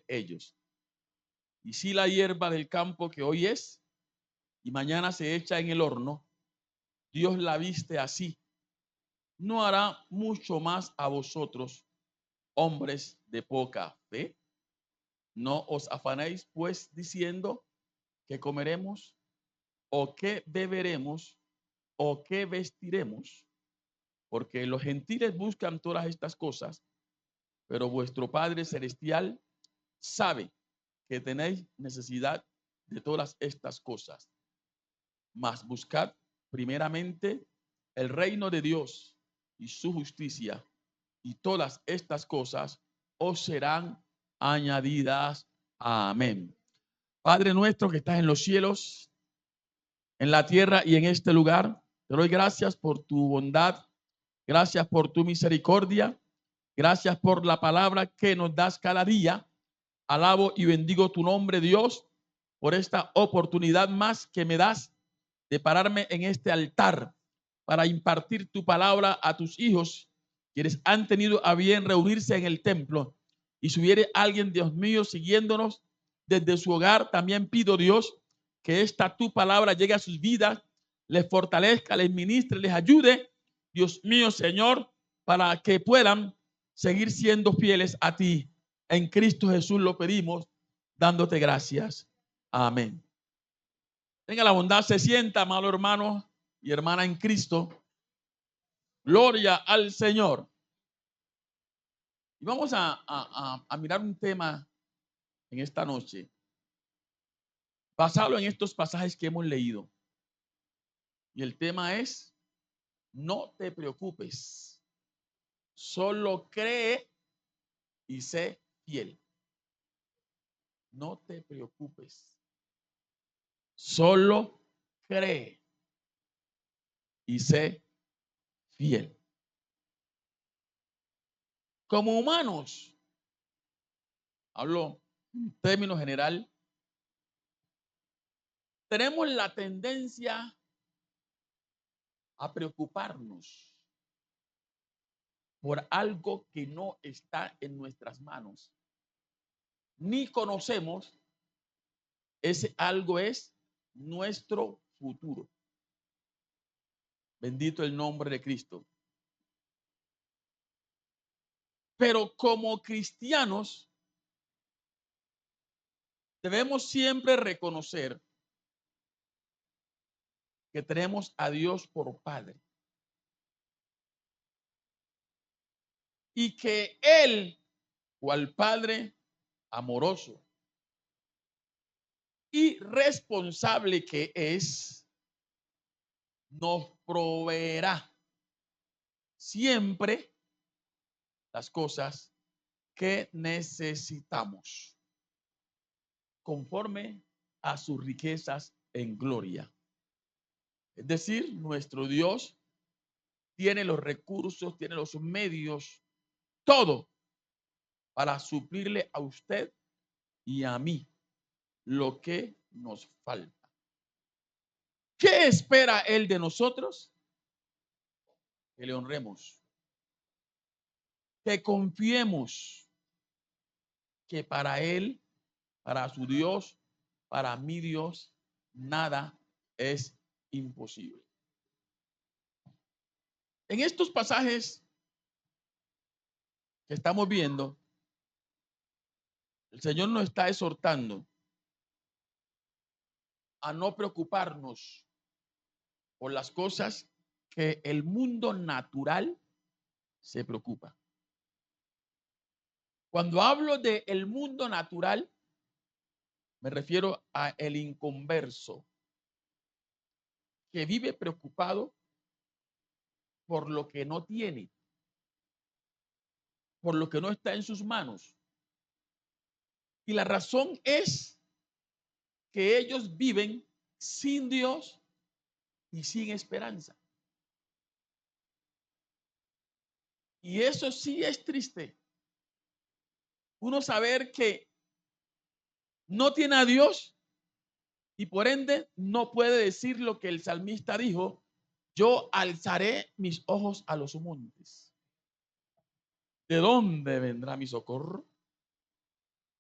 ellos. Y si la hierba del campo que hoy es y mañana se echa en el horno, Dios la viste así, ¿no hará mucho más a vosotros, hombres de poca fe? No os afanéis pues diciendo que comeremos o que beberemos o que vestiremos, porque los gentiles buscan todas estas cosas, pero vuestro Padre Celestial sabe que tenéis necesidad de todas estas cosas. Mas buscad primeramente el reino de Dios y su justicia, y todas estas cosas os serán añadidas. Amén. Padre nuestro que estás en los cielos, en la tierra y en este lugar, te doy gracias por tu bondad, gracias por tu misericordia, gracias por la palabra que nos das cada día. Alabo y bendigo tu nombre, Dios, por esta oportunidad más que me das de pararme en este altar para impartir tu palabra a tus hijos, quienes han tenido a bien reunirse en el templo. Y si hubiere alguien, Dios mío, siguiéndonos desde su hogar, también pido, Dios, que esta tu palabra llegue a sus vidas, les fortalezca, les ministre, les ayude, Dios mío, Señor, para que puedan seguir siendo fieles a ti. En Cristo Jesús lo pedimos, dándote gracias. Amén. Tenga la bondad, se sienta, amado hermano y hermana en Cristo. Gloria al Señor. Y vamos a mirar un tema en esta noche, basado en estos pasajes que hemos leído. Y el tema es, no te preocupes, solo cree y sé fiel. No te preocupes, solo cree y sé fiel. Como humanos, hablo en términos general, tenemos la tendencia a preocuparnos por algo que no está en nuestras manos, ni conocemos. Ese algo es nuestro futuro. Bendito el nombre de Cristo. Pero como cristianos debemos siempre reconocer que tenemos a Dios por Padre y que Él, cual Padre amoroso y responsable que es, nos proveerá siempre las cosas que necesitamos conforme a sus riquezas en gloria. Es decir, nuestro Dios tiene los recursos, tiene los medios, todo para suplirle a usted y a mí lo que nos falta. ¿Qué espera Él de nosotros? Que le honremos, que confiemos que para Él, para su Dios, para mi Dios, nada es imposible. En estos pasajes que estamos viendo, el Señor nos está exhortando a no preocuparnos por las cosas que el mundo natural se preocupa. Cuando hablo de el mundo natural, me refiero a el inconverso que vive preocupado por lo que no tiene, por lo que no está en sus manos. Y la razón es que ellos viven sin Dios y sin esperanza. Y eso sí es triste. Uno saber que no tiene a Dios y por ende no puede decir lo que el salmista dijo: yo alzaré mis ojos a los montes. ¿De dónde vendrá mi socorro?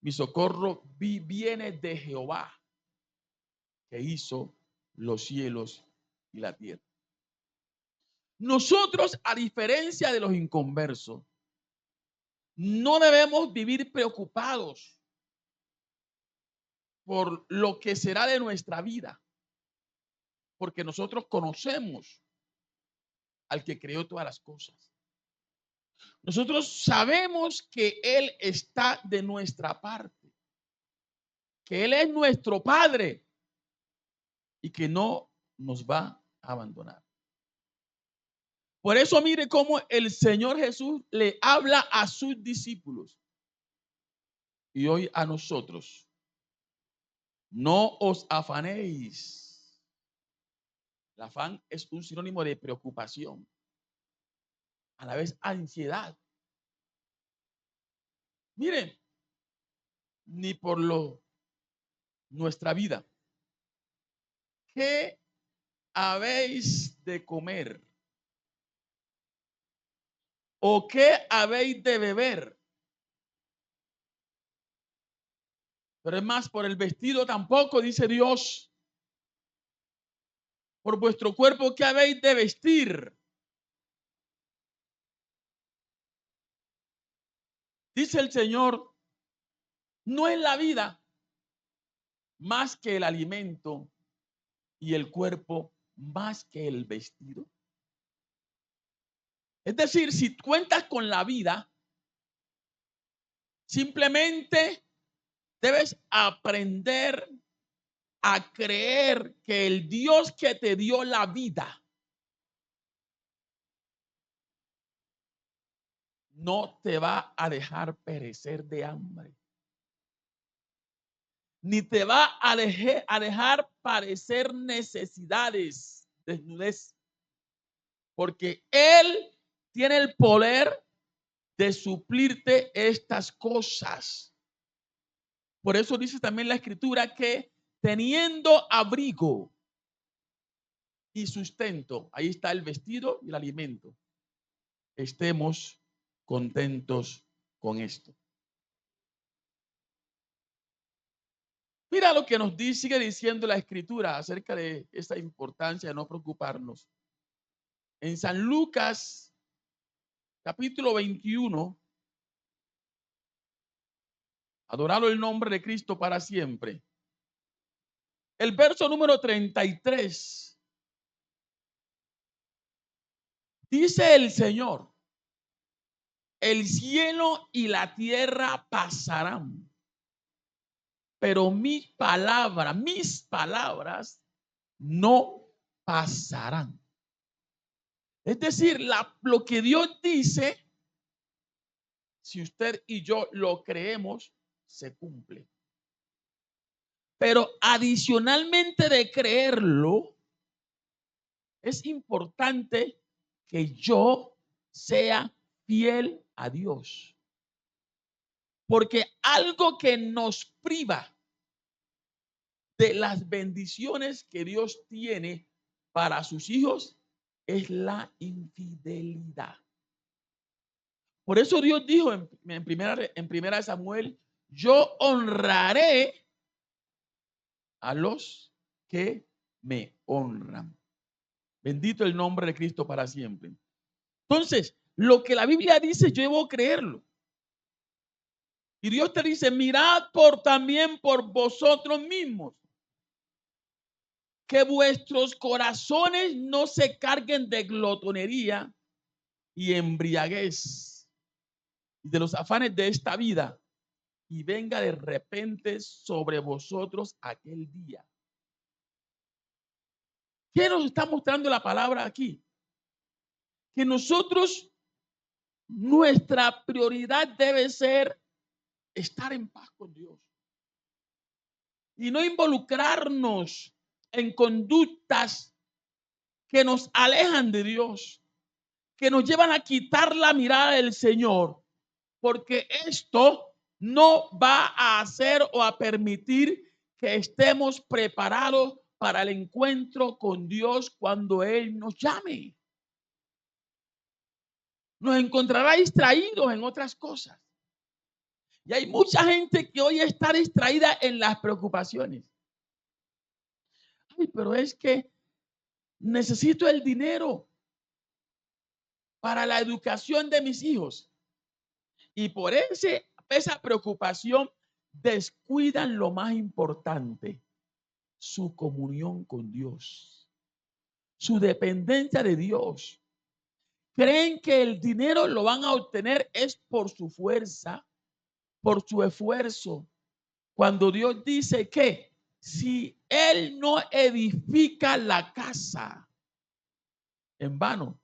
Mi socorro viene de Jehová, que hizo los cielos y la tierra. Nosotros, a diferencia de los inconversos, no debemos vivir preocupados por lo que será de nuestra vida, porque nosotros conocemos al que creó todas las cosas. Nosotros sabemos que Él está de nuestra parte, que Él es nuestro Padre y que no nos va a abandonar. Por eso mire cómo el Señor Jesús le habla a sus discípulos y hoy a nosotros. No os afanéis. El afán es un sinónimo de preocupación, a la vez ansiedad. Miren, ni por nuestra vida. ¿Qué habéis de comer? ¿O qué habéis de beber? Pero es más, por el vestido tampoco, dice Dios. Por vuestro cuerpo, ¿qué habéis de vestir? Dice el Señor, no es la vida más que el alimento y el cuerpo más que el vestido. Es decir, si cuentas con la vida, simplemente debes aprender a creer que el Dios que te dio la vida no te va a dejar perecer de hambre, ni te va a dejar padecer necesidades, desnudez, porque Él tiene el poder de suplirte estas cosas. Por eso dice también la Escritura que teniendo abrigo y sustento, ahí está el vestido y el alimento, estemos contentos con esto. Mira lo que nos dice, sigue diciendo la Escritura acerca de esta importancia de no preocuparnos. En San Lucas, capítulo 21, adorado el nombre de Cristo para siempre. El verso número 33. Dice el Señor, el cielo y la tierra pasarán, pero mis palabras no pasarán. Es decir, lo que Dios dice, si usted y yo lo creemos, se cumple. Pero adicionalmente de creerlo, es importante que yo sea fiel a Dios. Porque algo que nos priva de las bendiciones que Dios tiene para sus hijos es la infidelidad. Por eso Dios dijo en primera de Samuel, yo honraré a los que me honran. Bendito el nombre de Cristo para siempre. Entonces, lo que la Biblia dice, yo debo creerlo. Y Dios te dice, mirad también por vosotros mismos, que vuestros corazones no se carguen de glotonería y embriaguez, de los afanes de esta vida, y venga de repente sobre vosotros aquel día. ¿Qué nos está mostrando la palabra aquí? Que nosotros, nuestra prioridad debe ser estar en paz con Dios y no involucrarnos en conductas que nos alejan de Dios, que nos llevan a quitar la mirada del Señor, porque esto no va a hacer o a permitir que estemos preparados para el encuentro con Dios cuando Él nos llame. Nos encontrará distraídos en otras cosas. Y hay mucha gente que hoy está distraída en las preocupaciones. Ay, pero es que necesito el dinero para la educación de mis hijos. Y por esa preocupación descuidan lo más importante, su comunión con Dios, su dependencia de Dios. Creen que el dinero lo van a obtener es por su fuerza, por su esfuerzo. Cuando Dios dice que si Él no edifica la casa, en vano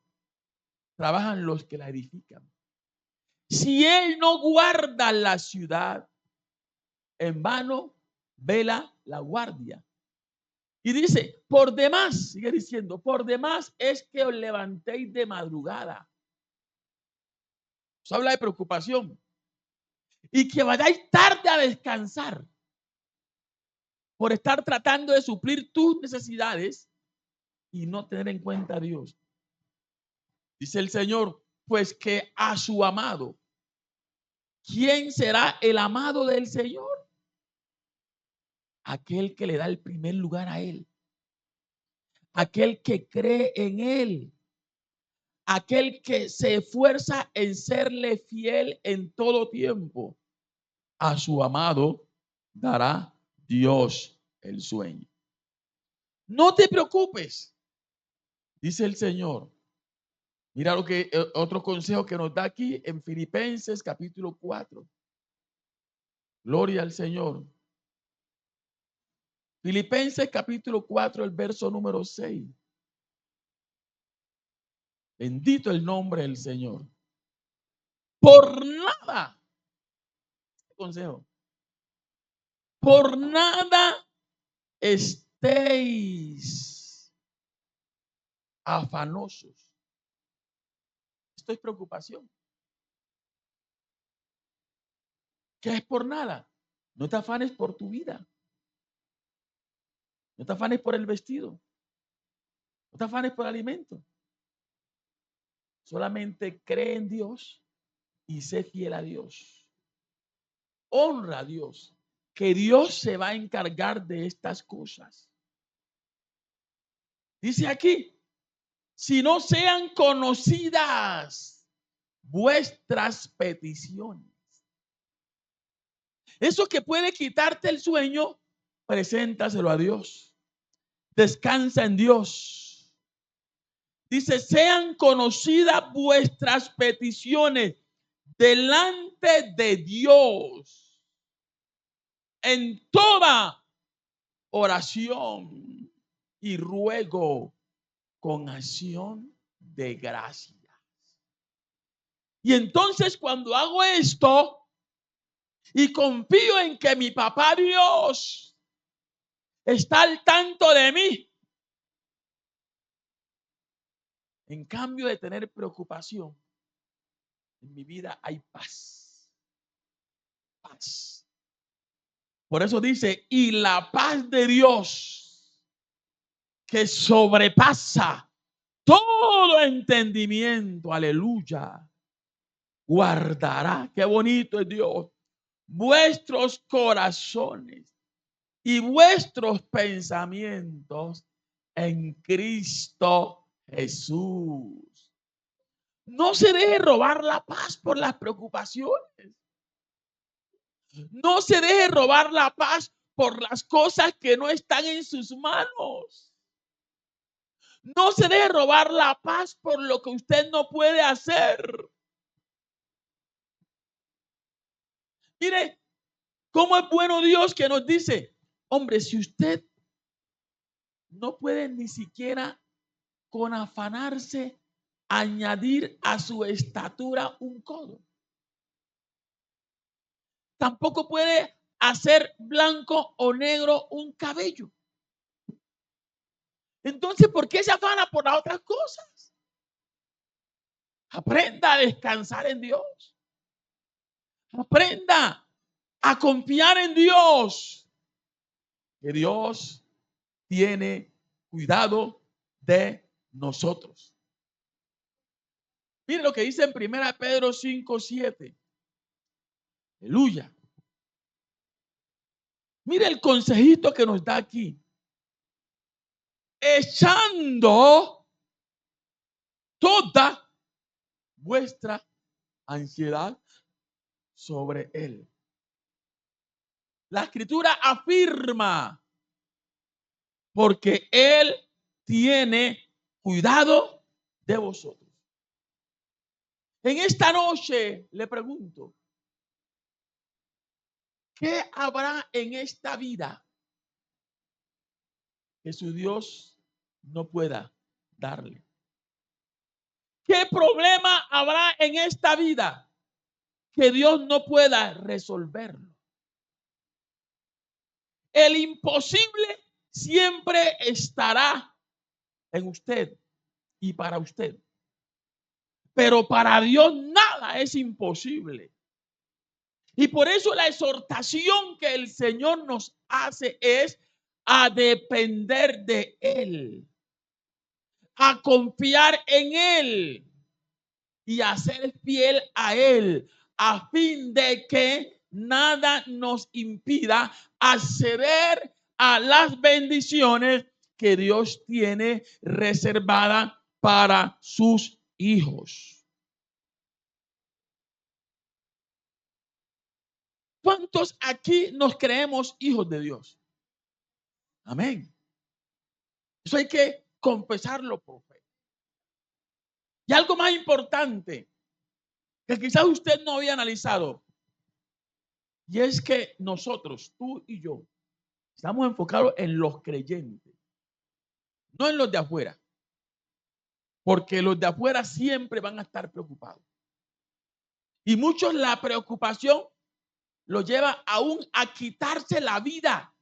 trabajan los que la edifican. Si Él no guarda la ciudad, en vano vela la guardia. Y dice, por demás, sigue diciendo, por demás es que os levantéis de madrugada. Eso habla de preocupación. Y que vayáis tarde a descansar por estar tratando de suplir tus necesidades y no tener en cuenta a Dios. Dice el Señor, pues que a su amado, ¿quién será el amado del Señor? Aquel que le da el primer lugar a Él. Aquel que cree en Él. Aquel que se esfuerza en serle fiel en todo tiempo. A su amado dará Dios el sueño. No te preocupes, dice el Señor. Mira lo que otro consejo que nos da aquí en Filipenses capítulo 4. Gloria al Señor. Filipenses capítulo 4, el verso número 6. Bendito el nombre del Señor. Por nada, consejo, por nada estéis afanosos. Esto es preocupación. ¿Qué es por nada? No te afanes por tu vida. No te afanes por el vestido. No te afanes por el alimento. Solamente cree en Dios y sé fiel a Dios. Honra a Dios, que Dios se va a encargar de estas cosas. Dice aquí, si no sean conocidas vuestras peticiones. Eso que puede quitarte el sueño, preséntaselo a Dios. Descansa en Dios. Dice, sean conocidas vuestras peticiones delante de Dios en toda oración y ruego con acción de gracias. Y entonces cuando hago esto y confío en que mi papá Dios está al tanto de mí, en cambio de tener preocupación, en mi vida hay paz. Paz. Por eso dice, y la paz de Dios que sobrepasa todo entendimiento, aleluya, guardará, qué bonito es Dios, vuestros corazones y vuestros pensamientos en Cristo Jesús. No se deje robar la paz por las preocupaciones. No se deje robar la paz por las cosas que no están en sus manos. No se deje robar la paz por lo que usted no puede hacer. Mire, cómo es bueno Dios que nos dice, hombre, si usted no puede ni siquiera con afanarse añadir a su estatura un codo. Tampoco puede hacer blanco o negro un cabello. Entonces, ¿por qué se afana por las otras cosas? Aprenda a descansar en Dios. Aprenda a confiar en Dios. Que Dios tiene cuidado de nosotros. Mire lo que dice en 1 Pedro 5:7. Aleluya. Mire el consejito que nos da aquí. Echando toda vuestra ansiedad sobre él. La escritura afirma, porque él tiene cuidado de vosotros. En esta noche le pregunto, ¿qué habrá en esta vida que su Dios no pueda darle? ¿Qué problema habrá en esta vida que Dios no pueda resolverlo? El imposible siempre estará en usted y para usted. Pero para Dios nada es imposible. Y por eso la exhortación que el Señor nos hace es a depender de Él, a confiar en Él y a ser fiel a Él, a fin de que nada nos impida acceder a las bendiciones que Dios tiene reservadas para sus hijos. ¿Cuántos aquí nos creemos hijos de Dios? Amén. Eso hay que confesarlo por fe. Y algo más importante que quizás usted no había analizado, y es que nosotros, tú y yo, estamos enfocados en los creyentes, no en los de afuera, porque los de afuera siempre van a estar preocupados. Y muchos la preocupación lo lleva aún a quitarse la vida,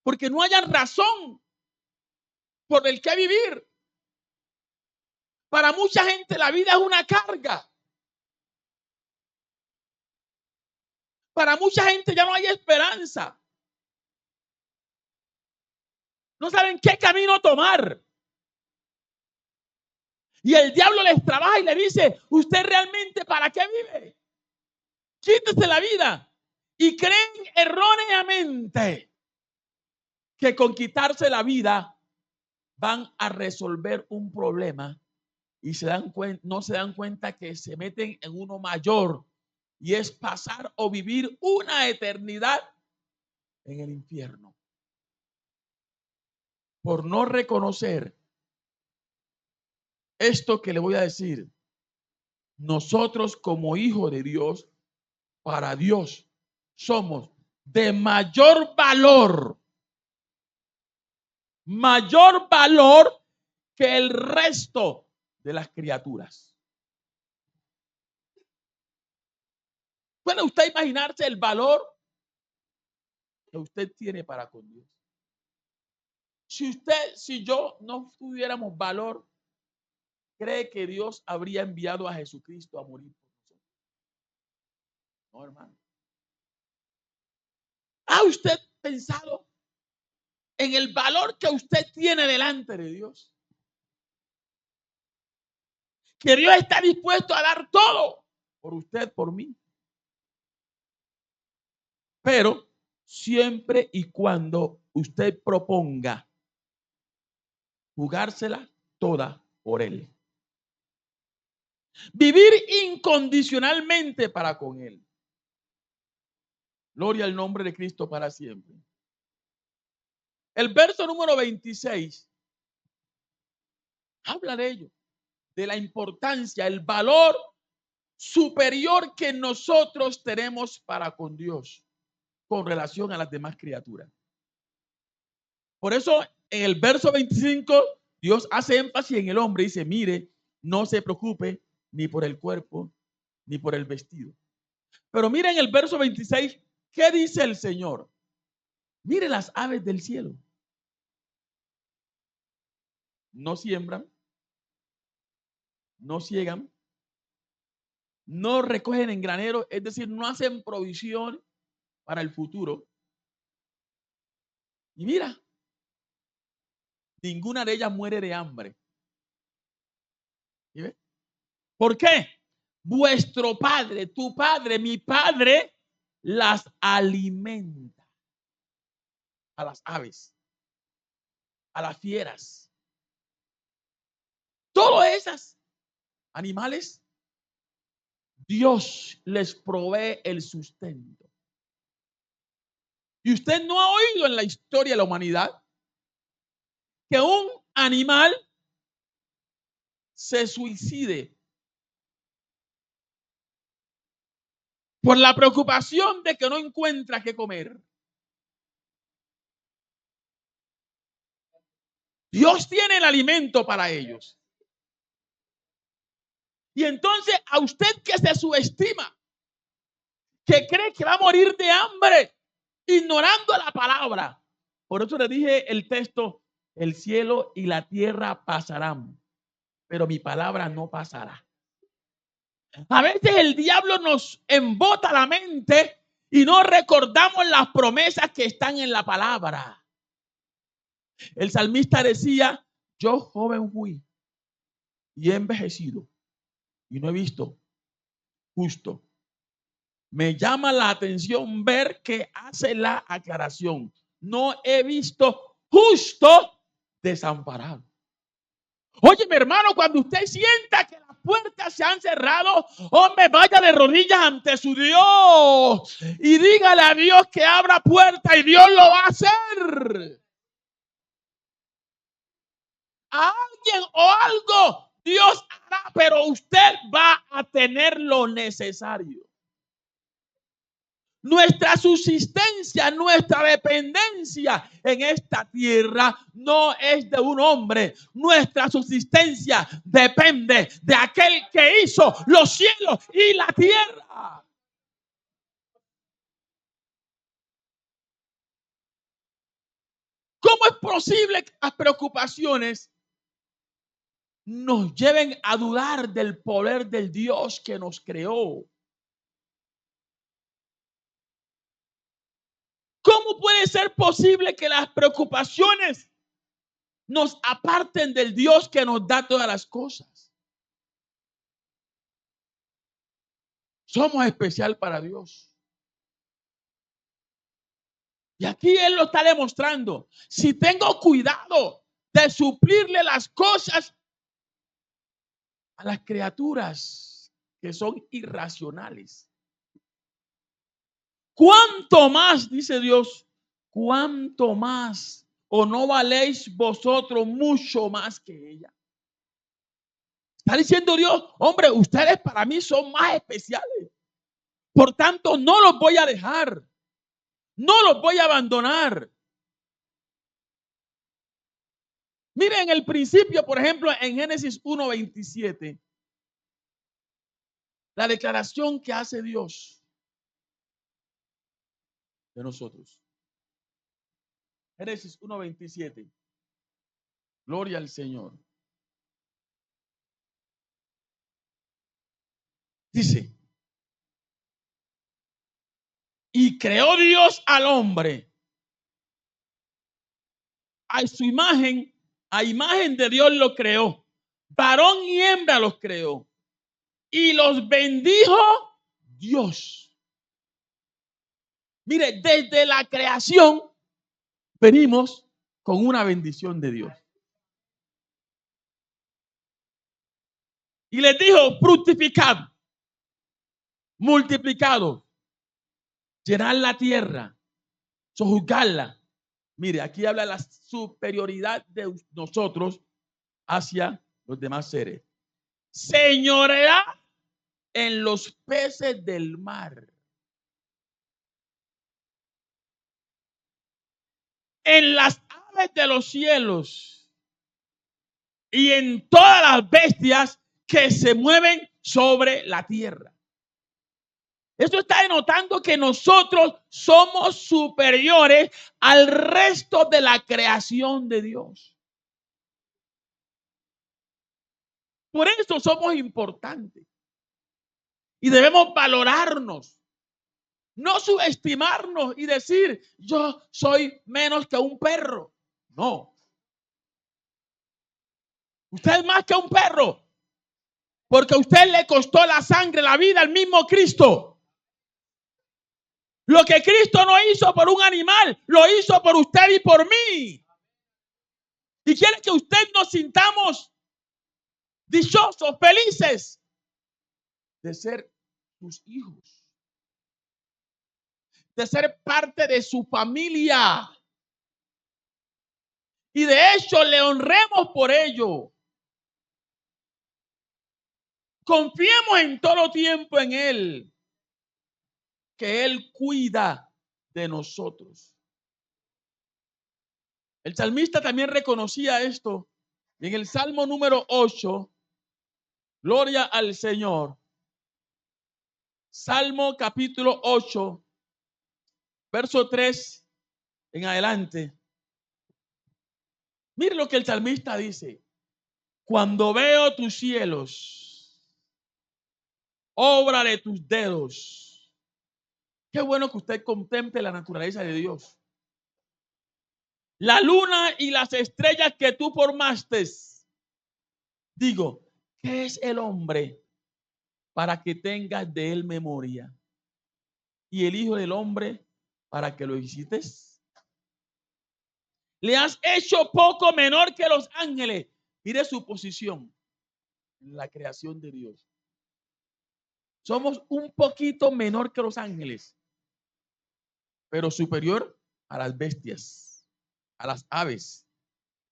porque no hayan razón por el que vivir. Para mucha gente la vida es una carga. Para mucha gente ya no hay esperanza. No saben qué camino tomar. Y el diablo les trabaja y le dice, ¿usted realmente para qué vive? Quítese la vida. Y creen erróneamente que con quitarse la vida van a resolver un problema y no se dan cuenta que se meten en uno mayor, y es pasar o vivir una eternidad en el infierno por no reconocer esto que le voy a decir. Nosotros como hijos de Dios, para Dios, somos de mayor valor que el resto de las criaturas. ¿Puede usted imaginarse el valor que usted tiene para con Dios? Si yo no tuviéramos valor, ¿cree que Dios habría enviado a Jesucristo a morir por nosotros? No, hermano. ¿Ha usted pensado en el valor que usted tiene delante de Dios? Que Dios está dispuesto a dar todo por usted, por mí. Pero siempre y cuando usted proponga jugársela toda por Él. Vivir incondicionalmente para con Él. Gloria al nombre de Cristo para siempre. El verso número 26 habla de ello, de la importancia, el valor superior que nosotros tenemos para con Dios con relación a las demás criaturas. Por eso en el verso 25 Dios hace énfasis en el hombre y dice, mire, no se preocupe ni por el cuerpo ni por el vestido. Pero miren el verso 26, ¿qué dice el Señor? Mire las aves del cielo. No siembran, no ciegan, no recogen en granero, es decir, no hacen provisión para el futuro. Y mira, ninguna de ellas muere de hambre. ¿Sí ve? ¿Por qué? vuestro padre, tu padre, mi padre, las alimenta. A las aves, a las fieras. Todas esas animales, Dios les provee el sustento. Y usted no ha oído en la historia de la humanidad que un animal se suicide por la preocupación de que no encuentra qué comer. Dios tiene el alimento para ellos. Y entonces a usted que se subestima, que cree que va a morir de hambre, ignorando la palabra. Por eso le dije el texto, el cielo y la tierra pasarán, pero mi palabra no pasará. A veces el diablo nos embota la mente y no recordamos las promesas que están en la palabra. El salmista decía, yo joven fui y he envejecido y no he visto justo. Me llama la atención ver que hace la aclaración. No he visto justo desamparado. Oye, mi hermano, cuando usted sienta que las puertas se han cerrado, hombre, vaya de rodillas ante su Dios y dígale a Dios que abra puerta y Dios lo va a hacer. A alguien o algo Dios hará, pero usted va a tener lo necesario. Nuestra subsistencia, nuestra dependencia en esta tierra no es de un hombre. Nuestra subsistencia depende de aquel que hizo los cielos y la tierra. ¿Cómo es posible que las preocupaciones nos lleven a dudar del poder del Dios que nos creó? ¿Cómo puede ser posible que las preocupaciones nos aparten del Dios que nos da todas las cosas? Somos especial para Dios. Y aquí Él lo está demostrando. Si tengo cuidado de suplirle las cosas a las criaturas que son irracionales, ¿cuánto más, dice Dios, cuánto más, o no valéis vosotros mucho más que ella? Está diciendo Dios, hombre, ustedes para mí son más especiales. Por tanto, no los voy a dejar. No los voy a abandonar. Miren el principio, por ejemplo, en Génesis 1:27. La declaración que hace Dios de nosotros. Génesis 1:27. Gloria al Señor. Dice, y creó Dios al hombre a su imagen, a imagen de Dios lo creó. Varón y hembra los creó. Y los bendijo Dios. Mire, desde la creación venimos con una bendición de Dios. Y les dijo, fructificad, multiplicado, llenad la tierra, sojuzgarla. Mire, aquí habla la superioridad de nosotros hacia los demás seres. Señoreará en los peces del mar, en las aves de los cielos y en todas las bestias que se mueven sobre la tierra. Esto está denotando que nosotros somos superiores al resto de la creación de Dios. Por eso somos importantes y debemos valorarnos, no subestimarnos y decir yo soy menos que un perro. No. Usted es más que un perro. Porque a usted le costó la sangre, la vida al mismo Cristo. Lo que Cristo no hizo por un animal, lo hizo por usted y por mí. Y quiere que usted nos sintamos dichosos, felices de ser sus hijos, de ser parte de su familia. Y de hecho le honremos por ello. Confiemos en todo tiempo en Él, que Él cuida de nosotros. El salmista también reconocía esto. En el Salmo número 8, gloria al Señor. Salmo capítulo 8, verso 3 en adelante. Mire lo que el salmista dice. Cuando veo tus cielos, obra de tus dedos. Qué bueno que usted contemple la naturaleza de Dios. La luna y las estrellas que tú formaste. Digo, ¿qué es el hombre para que tengas de él memoria? Y el hijo del hombre para que lo visites. Le has hecho poco menor que los ángeles. Mire su posición en la creación de Dios. Somos un poquito menor que los ángeles, pero superior a las bestias, a las aves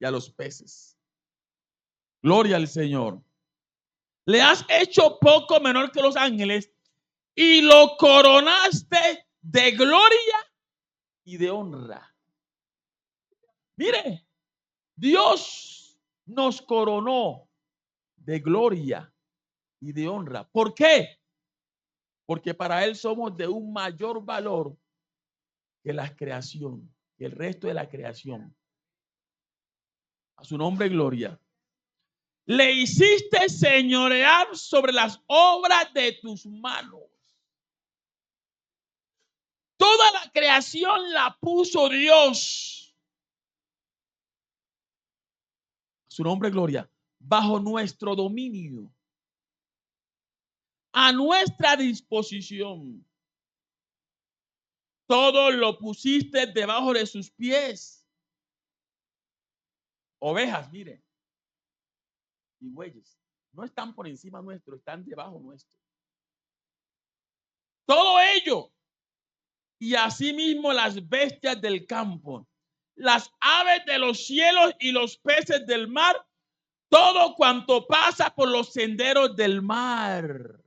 y a los peces. Gloria al Señor. Le has hecho poco menor que los ángeles y lo coronaste de gloria y de honra. Mire, Dios nos coronó de gloria y de honra. ¿Por qué? Porque para Él somos de un mayor valor que la creación, que el resto de la creación. A su nombre, gloria. Le hiciste señorear sobre las obras de tus manos. Toda la creación la puso Dios. A su nombre, gloria. Bajo nuestro dominio. A nuestra disposición. Todo lo pusiste debajo de sus pies. Ovejas, mire. Y bueyes. No están por encima nuestro, están debajo nuestro. Todo ello. Y asimismo las bestias del campo, las aves de los cielos y los peces del mar, todo cuanto pasa por los senderos del mar.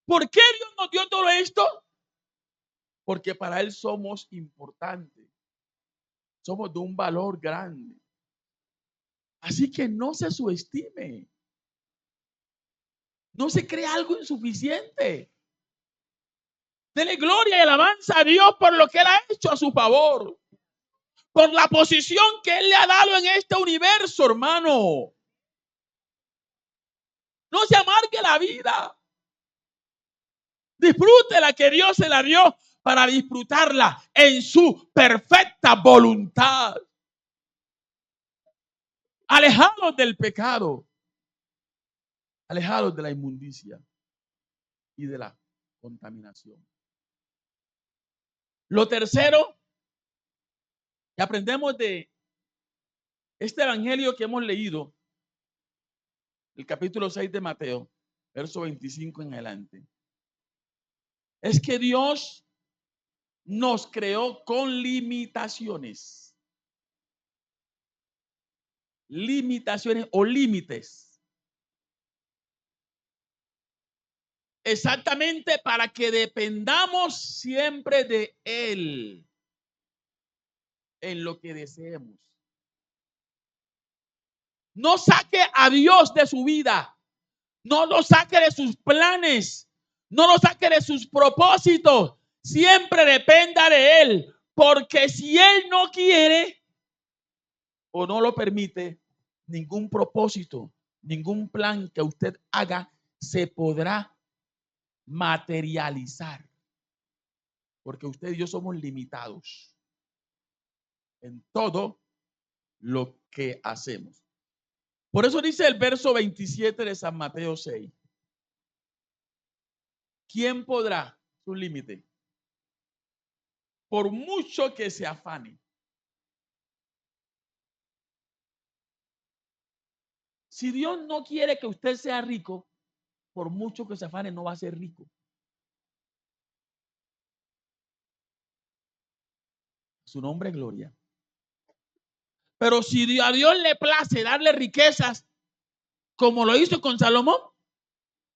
¿Por qué Dios nos dio todo esto? Porque para Él somos importantes. Somos de un valor grande. Así que no se subestime. No se cree algo insuficiente. Dele gloria y alabanza a Dios por lo que Él ha hecho a su favor. Por la posición que Él le ha dado en este universo, hermano. No se amargue la vida. Disfrute la que Dios se la dio para disfrutarla en su perfecta voluntad. Alejados del pecado. Alejados de la inmundicia y de la contaminación. Lo tercero que aprendemos de este evangelio que hemos leído, el capítulo 6 de Mateo, verso 25 en adelante, es que Dios nos creó con limitaciones. Limitaciones o límites. Exactamente para que dependamos siempre de Él en lo que deseemos. No saque a Dios de su vida. No lo saque de sus planes. No lo saque de sus propósitos. Siempre dependa de Él. Porque si Él no quiere o no lo permite, ningún propósito, ningún plan que usted haga se podrá materializar. Porque usted y yo somos limitados en todo lo que hacemos. Por eso dice el verso 27 de San Mateo 6. ¿Quién podrá su límite? Por mucho que se afane. Si Dios no quiere que usted sea rico, por mucho que se afane, no va a ser rico. Su nombre es gloria. Pero si a Dios le place darle riquezas, como lo hizo con Salomón,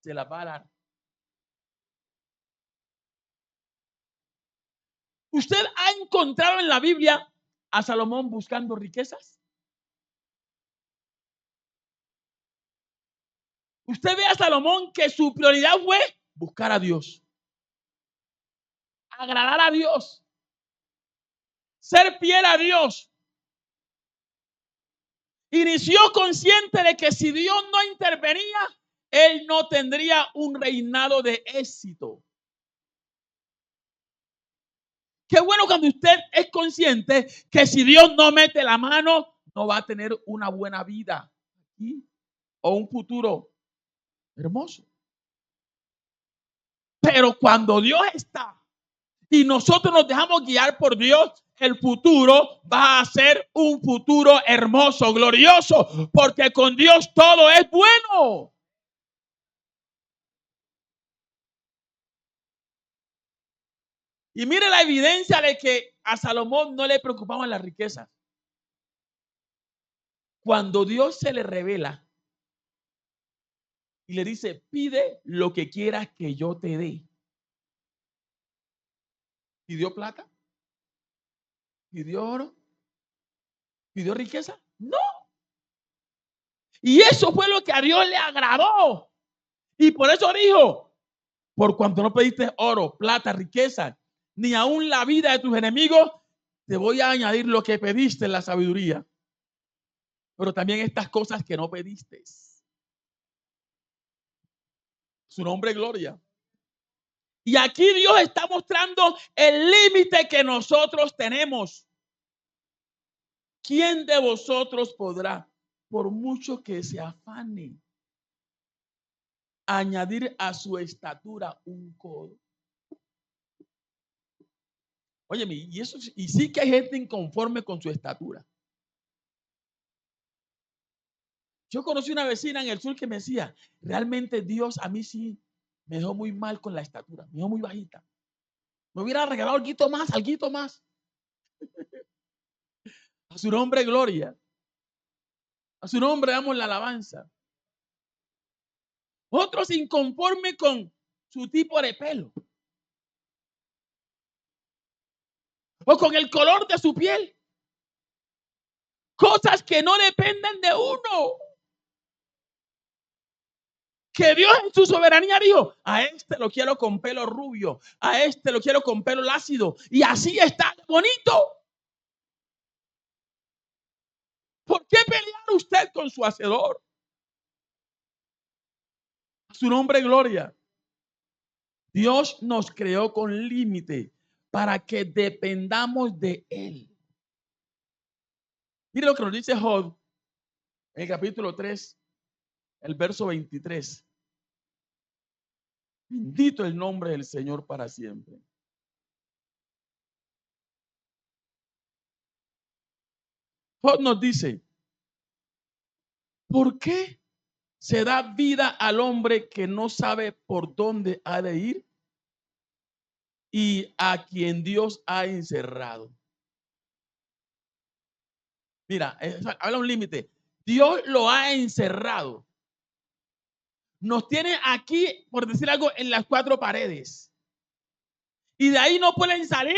se las va a dar. ¿Usted ha encontrado en la Biblia a Salomón buscando riquezas? Usted ve a Salomón que su prioridad fue buscar a Dios, agradar a Dios, ser fiel a Dios. Inició consciente de que si Dios no intervenía, él no tendría un reinado de éxito. Qué bueno cuando usted es consciente que si Dios no mete la mano, no va a tener una buena vida aquí o un futuro hermoso. Pero cuando Dios está y nosotros nos dejamos guiar por Dios, el futuro va a ser un futuro hermoso, glorioso, porque con Dios todo es bueno. Y mire la evidencia de que a Salomón no le preocupaban las riquezas. Cuando Dios se le revela y le dice, pide lo que quieras que yo te dé. ¿Pidió plata? ¿Pidió oro? ¿Pidió riqueza? No. Y eso fue lo que a Dios le agradó. Y por eso dijo, por cuanto no pediste oro, plata, riqueza, ni aún la vida de tus enemigos, te voy a añadir lo que pediste en la sabiduría. Pero también estas cosas que no pediste. Su nombre es gloria. Y aquí Dios está mostrando el límite que nosotros tenemos. ¿Quién de vosotros podrá, por mucho que se afane, añadir a su estatura un codo? Óyeme, y sí que hay gente inconforme con su estatura. Yo conocí una vecina en el sur que me decía, realmente Dios a mí sí me dejó muy mal con la estatura, me dejó muy bajita. Me hubiera regalado algo más, algo más. A su nombre, gloria. A su nombre damos la alabanza. Otros inconformes con su tipo de pelo. O con el color de su piel. Cosas que no dependen de uno. Que Dios en su soberanía dijo, a este lo quiero con pelo rubio, a este lo quiero con pelo lácido. Y así está bonito. ¿Por qué pelear usted con su hacedor? A su nombre, gloria. Dios nos creó con límite para que dependamos de Él. Mire lo que nos dice Job en el capítulo 3, el verso 23. Bendito el nombre del Señor para siempre. Job nos dice, ¿por qué se da vida al hombre que no sabe por dónde ha de ir y a quien Dios ha encerrado? Mira, habla un límite. Dios lo ha encerrado. Nos tiene aquí, por decir algo, en las cuatro paredes. Y de ahí no pueden salir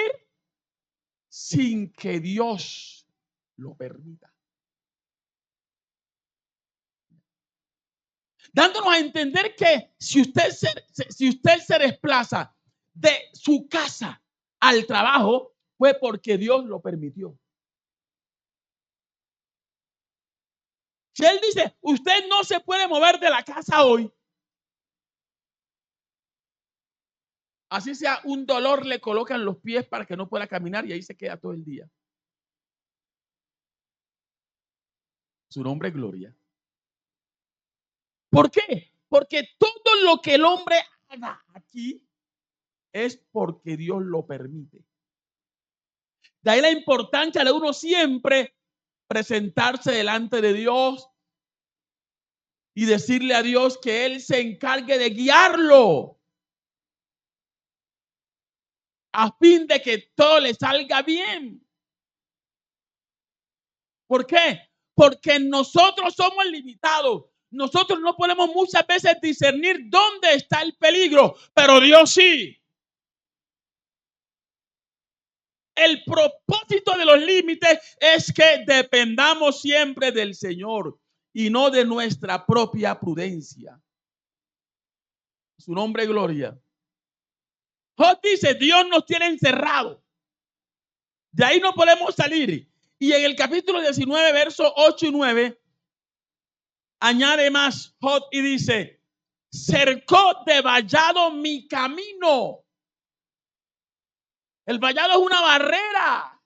sin que Dios lo permita. Dándonos a entender que si usted se desplaza de su casa al trabajo, fue porque Dios lo permitió. Si Él dice, usted no se puede mover de la casa hoy, así sea un dolor, le colocan los pies para que no pueda caminar y ahí se queda todo el día. Su nombre es gloria. ¿Por qué? Porque todo lo que el hombre haga aquí es porque Dios lo permite. De ahí la importancia de uno siempre presentarse delante de Dios y decirle a Dios que Él se encargue de guiarlo a fin de que todo le salga bien. ¿Por qué? Porque nosotros somos limitados. Nosotros no podemos muchas veces discernir dónde está el peligro, pero Dios sí. El propósito de los límites es que dependamos siempre del Señor y no de nuestra propia prudencia. Su nombre, gloria. Job dice, Dios nos tiene encerrados. De ahí no podemos salir. Y en el capítulo 19, versos 8 y 9, añade más Job y dice, cercó de vallado mi camino. El vallado es una barrera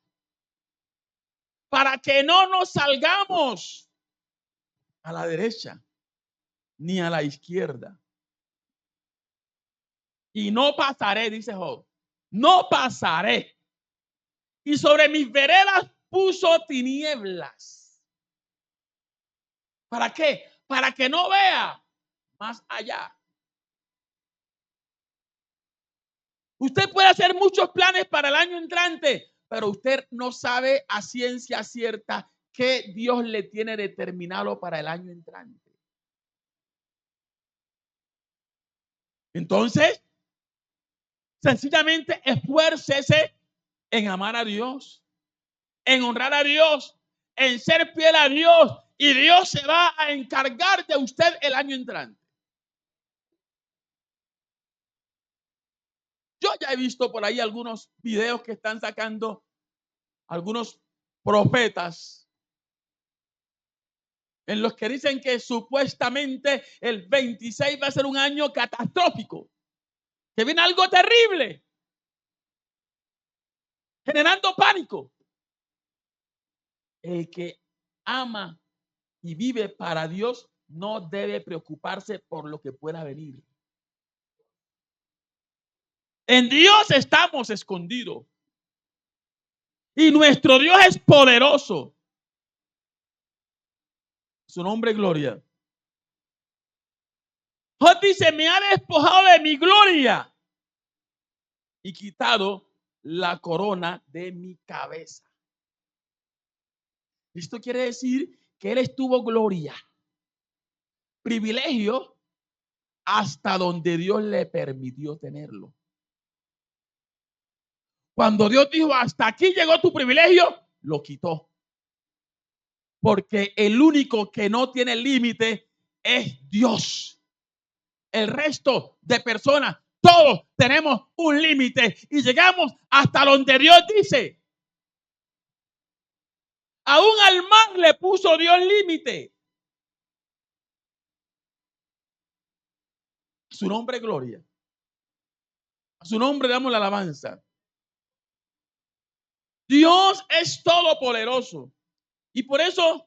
para que no nos salgamos a la derecha ni a la izquierda. Y no pasaré, dice Job, no pasaré. Y sobre mis veredas puso tinieblas. ¿Para qué? Para que no vea más allá. Usted puede hacer muchos planes para el año entrante, pero usted no sabe a ciencia cierta qué Dios le tiene determinado para el año entrante. Entonces, sencillamente esfuércese en amar a Dios, en honrar a Dios, en ser fiel a Dios, y Dios se va a encargar de usted el año entrante. Yo ya he visto por ahí algunos videos que están sacando algunos profetas en los que dicen que supuestamente el 26 va a ser un año catastrófico, que viene algo terrible, generando pánico. El que ama y vive para Dios no debe preocuparse por lo que pueda venir. En Dios estamos escondidos. Y nuestro Dios es poderoso. Su nombre es gloria. Job dice, me ha despojado de mi gloria y quitado la corona de mi cabeza. Esto quiere decir que él estuvo gloria, privilegio, hasta donde Dios le permitió tenerlo. Cuando Dios dijo, hasta aquí llegó tu privilegio, lo quitó. Porque el único que no tiene límite es Dios. El resto de personas, todos tenemos un límite y llegamos hasta donde Dios dice. Aún al mar le puso Dios límite. Su nombre es gloria. A su nombre damos la alabanza. Dios es todopoderoso. Y por eso,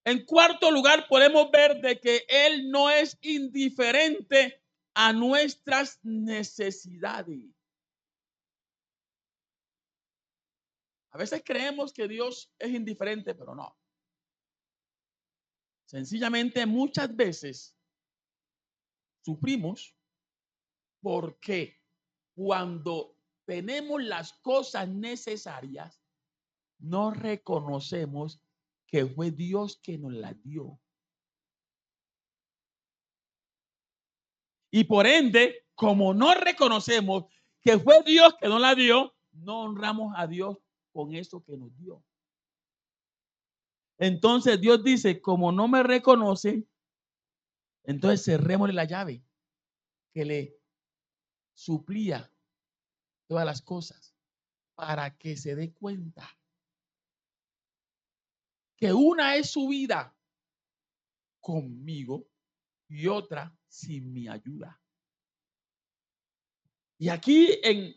en cuarto lugar, podemos ver de que Él no es indiferente a nuestras necesidades. A veces creemos que Dios es indiferente, pero no. Sencillamente, muchas veces sufrimos porque cuando tenemos las cosas necesarias, no reconocemos que fue Dios que nos las dio. Y por ende, como no reconocemos que fue Dios que nos la dio, no honramos a Dios con eso que nos dio. Entonces Dios dice, como no me reconocen, entonces cerrémosle la llave que le suplía todas las cosas para que se dé cuenta que una es su vida conmigo y otra sin mi ayuda. Y aquí en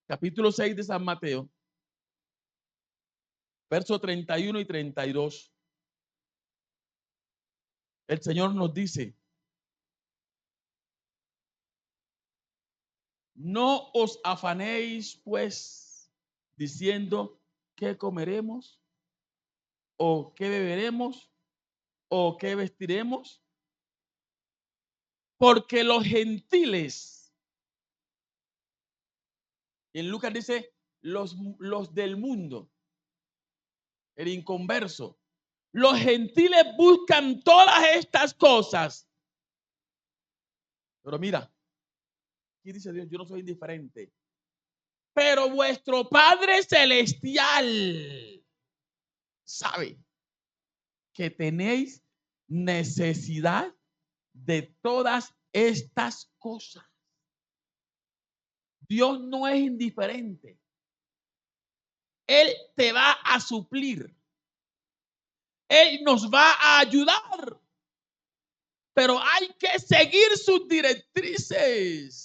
capítulo 6 de San Mateo, versos 31 y 32, El Señor nos dice, no os afanéis pues diciendo qué comeremos o qué beberemos o qué vestiremos, porque los gentiles, en Lucas dice los del mundo, el inconverso, los gentiles buscan todas estas cosas. Pero mira, aquí dice Dios, yo no soy indiferente, pero vuestro Padre Celestial sabe que tenéis necesidad de todas estas cosas. Dios no es indiferente. Él te va a suplir. Él nos va a ayudar. Pero hay que seguir sus directrices.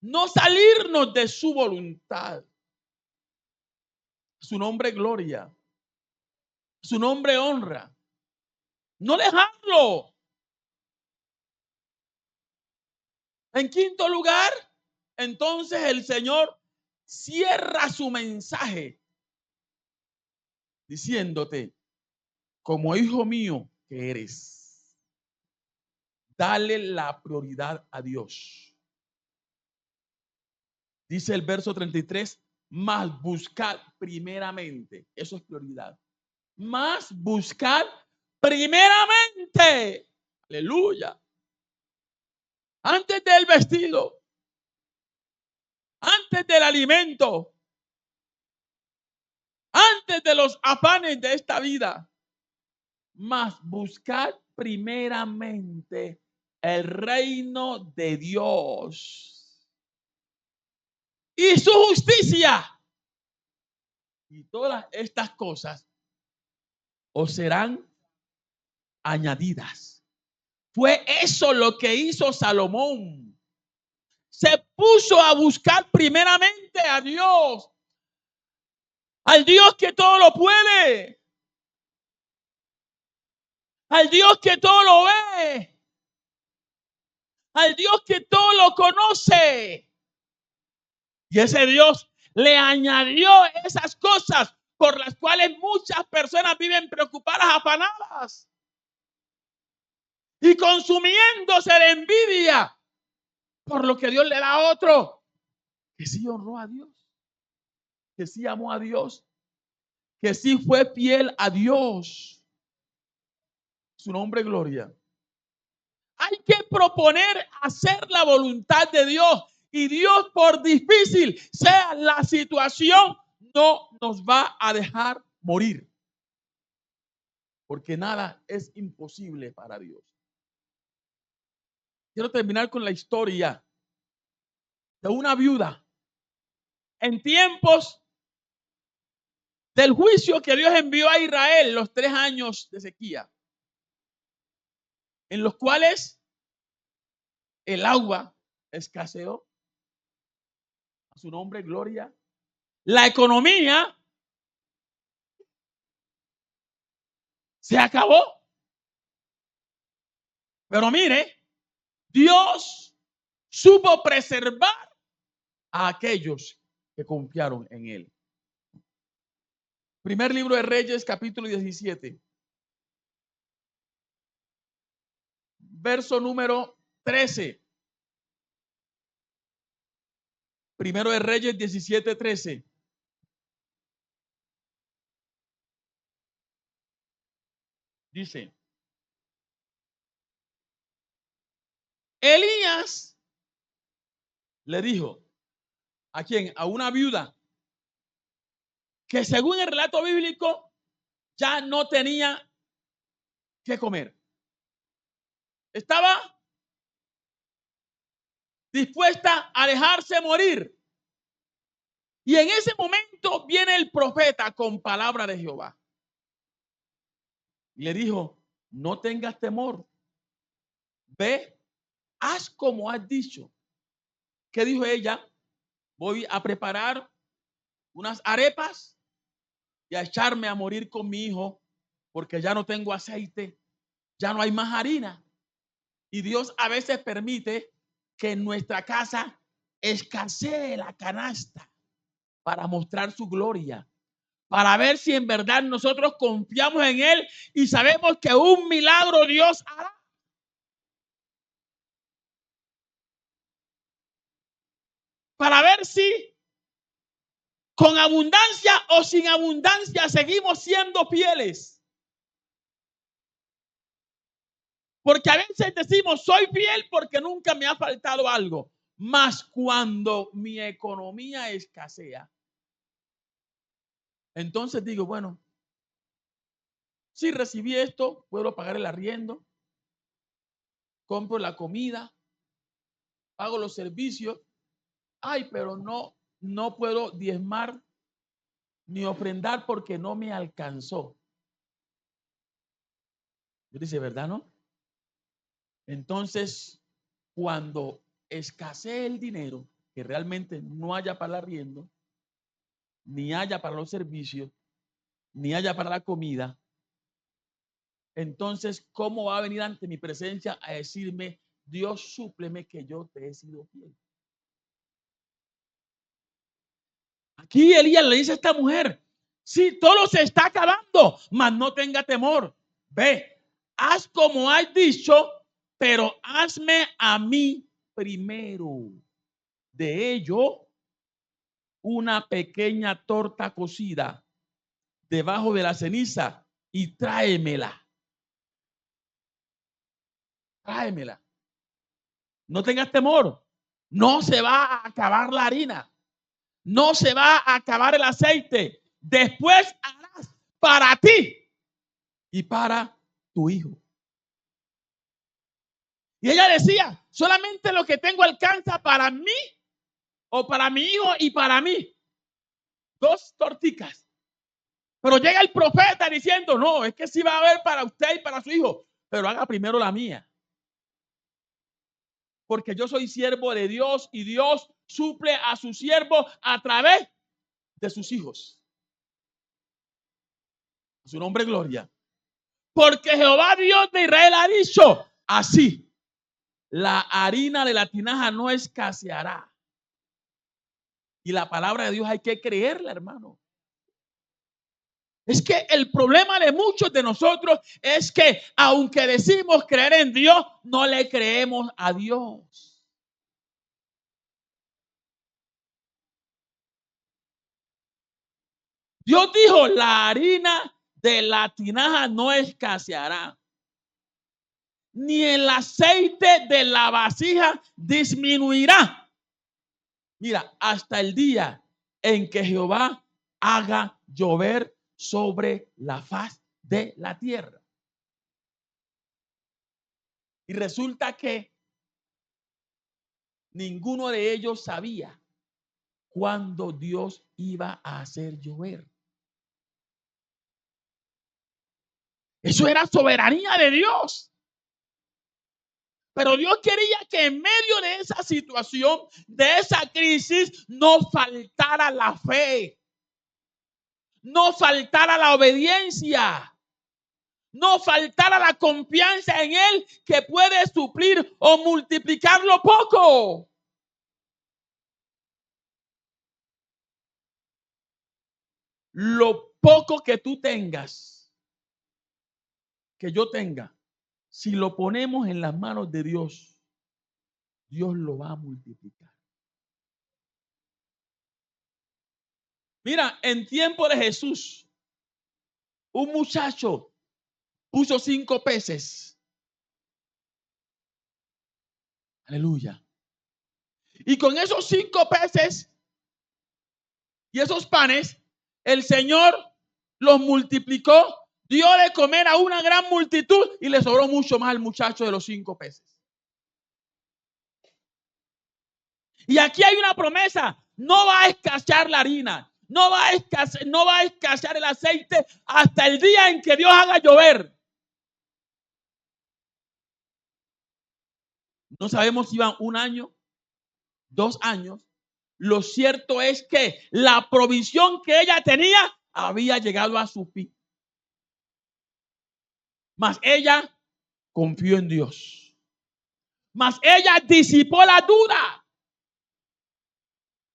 No salirnos de su voluntad. Su nombre gloria. Su nombre honra. No dejarlo. En quinto lugar, entonces el Señor cierra su mensaje diciéndote, como hijo mío que eres, dale la prioridad a Dios. Dice el verso 33, más buscad primeramente, eso es prioridad, más buscad primeramente, aleluya, antes del vestido, antes del alimento, antes de los afanes de esta vida, más buscad primeramente el reino de Dios y su justicia. Y todas estas cosas os serán añadidas. Fue eso lo que hizo Salomón. Se puso a buscar primeramente a Dios, al Dios que todo lo puede, al Dios que todo lo ve, al Dios que todo lo conoce. Y ese Dios le añadió esas cosas por las cuales muchas personas viven preocupadas, afanadas y consumiéndose de envidia por lo que Dios le da a otro, que sí honró a Dios, que sí amó a Dios, que sí fue fiel a Dios. Su nombre gloria. Hay que proponer hacer la voluntad de Dios. Y Dios, por difícil sea la situación, no nos va a dejar morir. Porque nada es imposible para Dios. Quiero terminar con la historia de una viuda en tiempos del juicio que Dios envió a Israel, los 3 años de sequía, en los cuales el agua escaseó. A su nombre, gloria. La economía se acabó. Pero mire, Dios supo preservar a aquellos que confiaron en Él. Primer libro de Reyes, capítulo 17. Verso número 13. Primero de Reyes 17:13. Dice, Elías le dijo, ¿a quién? A una viuda que según el relato bíblico ya no tenía que comer. Estaba dispuesta a dejarse morir. Y en ese momento viene el profeta con palabra de Jehová. Y le dijo, no tengas temor. Ve, haz como has dicho. ¿Qué dijo ella? Voy a preparar unas arepas y a echarme a morir con mi hijo porque ya no tengo aceite. ya no hay más harina. Y Dios a veces permite que en nuestra casa escasee la canasta para mostrar su gloria, para ver si en verdad nosotros confiamos en Él y sabemos que un milagro Dios hará. Para ver si con abundancia o sin abundancia seguimos siendo fieles. Porque a veces decimos, soy fiel porque nunca me ha faltado algo. Mas cuando mi economía escasea, entonces digo, bueno, si recibí esto, puedo pagar el arriendo, compro la comida, pago los servicios. Ay, pero no puedo diezmar ni ofrendar porque no me alcanzó. Yo dice, ¿verdad, no? Entonces, cuando escasee el dinero, que realmente no haya para el arriendo, ni haya para los servicios, ni haya para la comida, entonces, ¿cómo va a venir ante mi presencia a decirme, Dios, súpleme que yo te he sido fiel? Aquí Elías le dice a esta mujer, sí, todo se está acabando, mas no tenga temor. Ve, haz como has dicho, pero hazme a mí primero de ello una pequeña torta cocida debajo de la ceniza y tráemela. Tráemela. No tengas temor. No se va a acabar la harina. No se va a acabar el aceite. Después harás para ti y para tu hijo. Y ella decía, solamente lo que tengo alcanza para mí o para mi hijo y para mí. 2 torticas. Pero llega el profeta diciendo, no, es que sí va a haber para usted y para su hijo, pero haga primero la mía. Porque yo soy siervo de Dios y Dios suple a su siervo a través de sus hijos. Su nombre es gloria. Porque Jehová Dios de Israel ha dicho así, la harina de la tinaja no escaseará. Y la palabra de Dios hay que creerla, hermano. Es que el problema de muchos de nosotros es que aunque decimos creer en Dios, no le creemos a Dios. Dios dijo, la harina de la tinaja no escaseará, ni el aceite de la vasija disminuirá. Mira, hasta el día en que Jehová haga llover sobre la faz de la tierra. Y resulta que ninguno de ellos sabía cuándo Dios iba a hacer llover. Eso era soberanía de Dios. Pero Dios quería que en medio de esa situación, de esa crisis, no faltara la fe, no faltara la obediencia, no faltara la confianza en Él que puede suplir o multiplicar lo poco. Lo poco que tú tengas, que yo tenga, si lo ponemos en las manos de Dios, Dios lo va a multiplicar. Mira, en tiempo de Jesús, un muchacho puso 5 peces. Aleluya. Y con esos 5 peces y esos panes, el Señor los multiplicó, dio de comer a una gran multitud y le sobró mucho más al muchacho de los 5 peces. Y aquí hay una promesa, no va a escasear la harina, no va a escasear el aceite hasta el día en que Dios haga llover. No sabemos si van 1 año, 2 años. Lo cierto es que la provisión que ella tenía había llegado a su fin. Mas ella confió en Dios. Mas ella disipó la duda.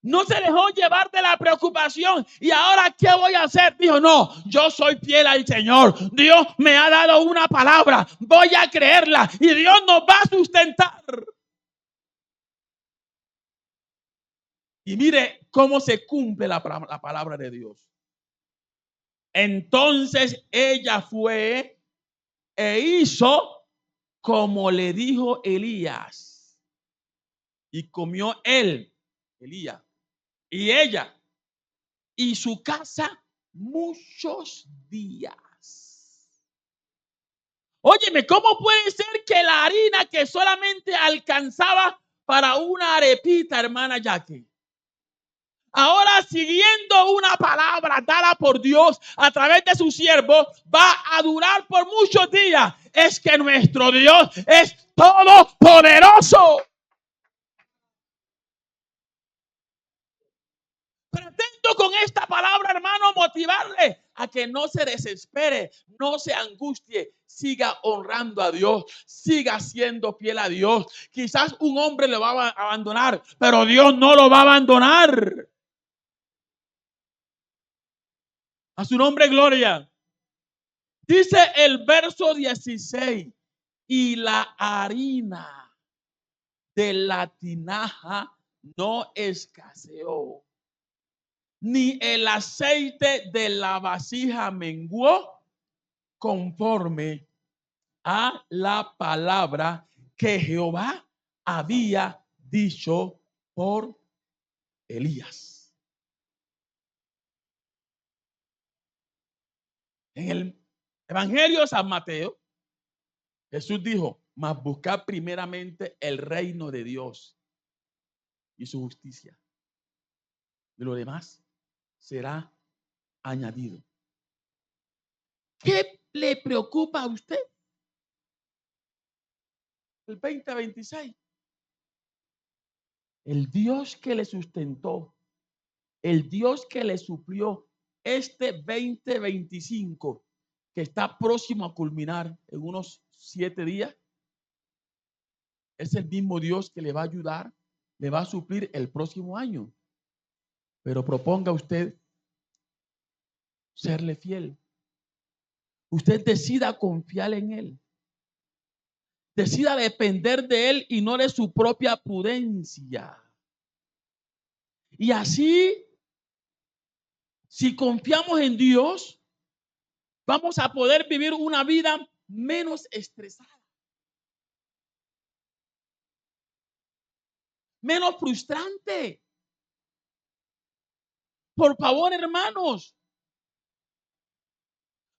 No se dejó llevar de la preocupación. ¿Y ahora qué voy a hacer? Dijo, no, yo soy fiel al Señor. Dios me ha dado una palabra. Voy a creerla y Dios nos va a sustentar. Y mire cómo se cumple la palabra de Dios. Entonces ella fue e hizo como le dijo Elías. Y comió él, Elías, y ella, y su casa muchos días. Óyeme, ¿cómo puede ser que la harina que solamente alcanzaba para una arepita, hermana Jackie, ahora siguiendo una palabra dada por Dios a través de su siervo, va a durar por muchos días? Es que nuestro Dios es todopoderoso. Pretendo con esta palabra, hermano, motivarle a que no se desespere, no se angustie, siga honrando a Dios, siga siendo fiel a Dios. Quizás un hombre le va a abandonar, pero Dios no lo va a abandonar. A su nombre, gloria. Dice el verso 16, y la harina de la tinaja no escaseó, ni el aceite de la vasija menguó, conforme a la palabra que Jehová había dicho por Elías. En el Evangelio de San Mateo, Jesús dijo, mas buscad primeramente el reino de Dios y su justicia. De lo demás será añadido. ¿Qué le preocupa a usted? El 2026. El Dios que le sustentó, el Dios que le suplió este 2025, que está próximo a culminar en unos 7 días, es el mismo Dios que le va a ayudar, le va a suplir el próximo año. Pero proponga usted serle fiel. Usted decida confiar en Él. Decida depender de Él y no de su propia prudencia. Y así, si confiamos en Dios, vamos a poder vivir una vida menos estresada, menos frustrante. Por favor, hermanos,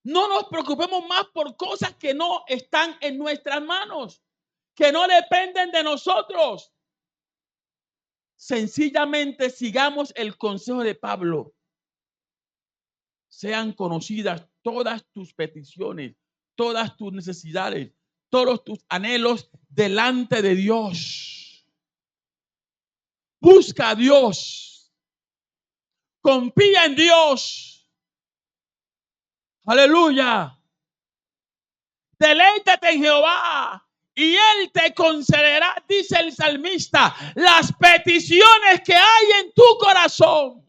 no nos preocupemos más por cosas que no están en nuestras manos, que no dependen de nosotros. Sencillamente sigamos el consejo de Pablo. Sean conocidas todas tus peticiones, todas tus necesidades, todos tus anhelos delante de Dios. Busca a Dios. Confía en Dios. Aleluya. Deleítate en Jehová y Él te concederá, dice el salmista, las peticiones que hay en tu corazón.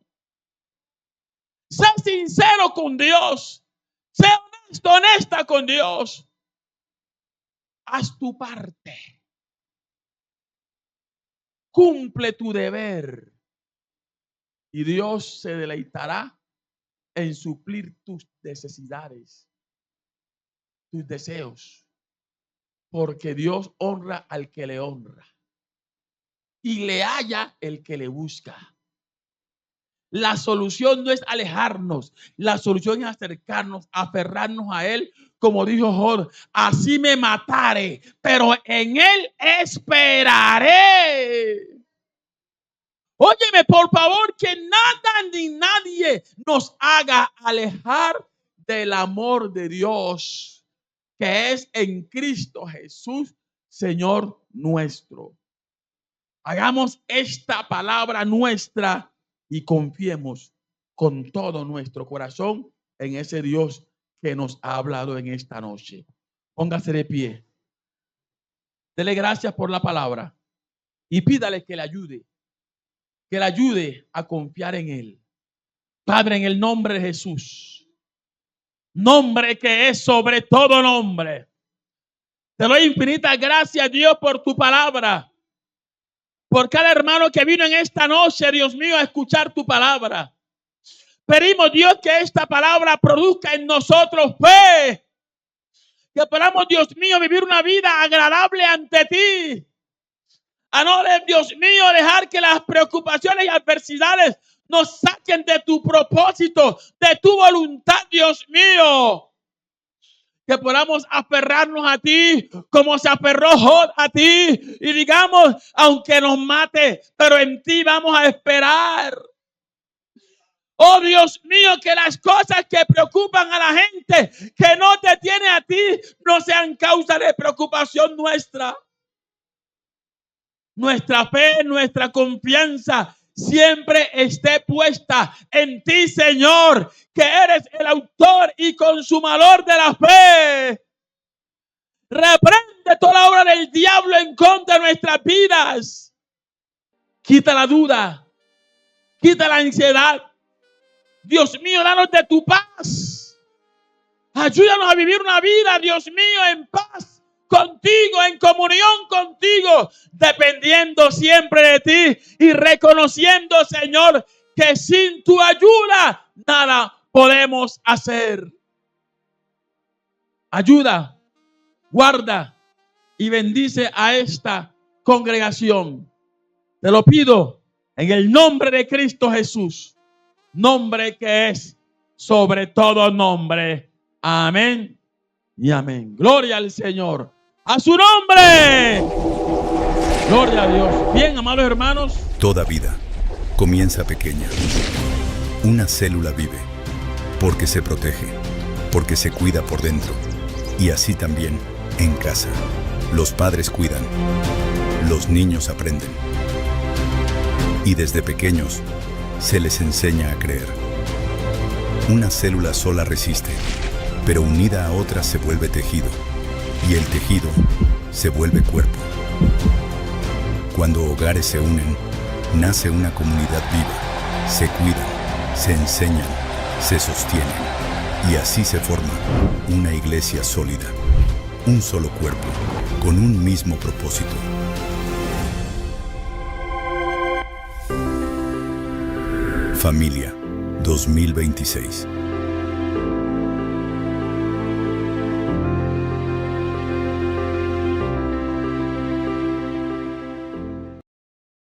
Sé sincero con Dios. Sé honesto, honesta con Dios. Haz tu parte. Cumple tu deber. Y Dios se deleitará en suplir tus necesidades, tus deseos. Porque Dios honra al que le honra. Y le halla el que le busca. La solución no es alejarnos, la solución es acercarnos, aferrarnos a Él, como dijo Job, así me mataré, pero en Él esperaré. Óyeme, por favor, que nada ni nadie nos haga alejar del amor de Dios, que es en Cristo Jesús, Señor nuestro. Hagamos esta palabra nuestra y confiemos con todo nuestro corazón en ese Dios que nos ha hablado en esta noche. Póngase de pie. Dele gracias por la palabra y pídale que le ayude a confiar en Él. Padre, en el nombre de Jesús, nombre que es sobre todo nombre, te doy infinitas gracias, Dios, por tu palabra, por cada hermano que vino en esta noche, Dios mío, a escuchar tu palabra. Pedimos, Dios, que esta palabra produzca en nosotros fe, que podamos, Dios mío, vivir una vida agradable ante ti. A no, Dios mío, dejar que las preocupaciones y adversidades nos saquen de tu propósito, de tu voluntad, Dios mío. Que podamos aferrarnos a ti como se aferró Job a ti y digamos, aunque nos mate, pero en ti vamos a esperar. Oh Dios mío, que las cosas que preocupan a la gente que no te tiene a ti no sean causa de preocupación nuestra. Nuestra fe, nuestra confianza siempre esté puesta en ti, Señor, que eres el autor y consumador de la fe. Reprende toda la obra del diablo en contra de nuestras vidas. Quita la duda, quita la ansiedad. Dios mío, danos de tu paz. Ayúdanos a vivir una vida, Dios mío, en paz contigo, en comunión contigo, dependiendo siempre de ti y reconociendo, Señor, que sin tu ayuda nada podemos hacer. Ayuda, guarda y bendice a esta congregación. Te lo pido en el nombre de Cristo Jesús, nombre que es sobre todo nombre. Amén y amén. Gloria al Señor. ¡A su nombre! Gloria a Dios. Bien, amados hermanos. Toda vida comienza pequeña. Una célula vive porque se protege, porque se cuida por dentro. Y así también en casa. Los padres cuidan, los niños aprenden. Y desde pequeños se les enseña a creer. Una célula sola resiste, pero unida a otras se vuelve tejido. Y el tejido se vuelve cuerpo. Cuando hogares se unen, nace una comunidad viva. Se cuidan, se enseñan, se sostienen. Y así se forma una iglesia sólida. Un solo cuerpo, con un mismo propósito. Familia 2026.